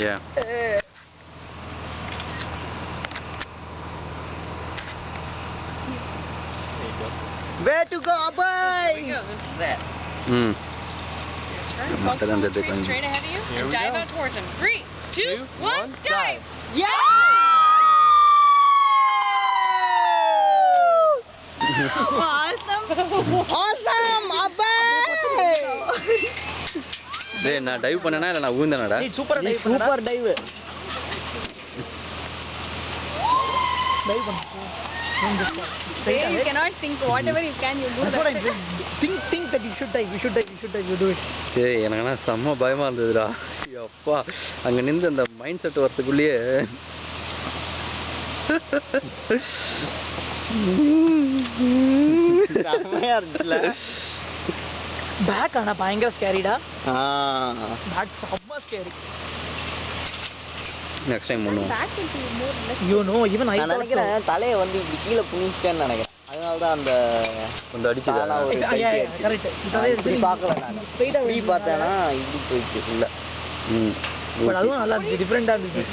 Yeah. Where to go, boy? Here we go. This is it. Hmm. Turn, Mata focus on the ganda tree dekhan. straight ahead of you, Here and we dive go. out towards him. 3, 2, 1, dive! Yeah! Awesome, boy! டேய் நான் dive பண்ணேனா இல்ல நான் ஊந்தேனாடா? Super dive. Dive பண்ணு. Hey, you cannot think whatever you can, you do That's what I that. did. Think that you should dive. You do it. டேய் எனக்குனா செம்ம பயமா இருந்ததுடா. அப்பா அங்க நின்னு அந்த மைண்ட் செட் வரதுக்குள்ளேயே செமையா இருந்துச்சுல. பேக் ஆனா பயங்கர ஸ்கேரிடா. பேக் செம்ம ஸ்கேரி. நெக்ஸ்ட் டைம் பண்ணுவோம். Back into more or less. You know, even I நான் நினைக்கிறேன் தலையை வந்து இப்படி கீழே குனிச்சிட்டேன்னு நினைக்கிறேன். அதனாலதான் அந்த அந்த அடிக்குதா? தானா ஒரு Yeah, கைட்டி yeah, அடிச்சுது. correct. நான் இப்படி பார்க்கல நான். இப்படி பார்த்தேன்னா இப்படி போயிடுச்சு உள்ள. ம். பட் அதுவும் நல்லா இருந்துச்சு, டிஃபரெண்டா இருந்துச்சு.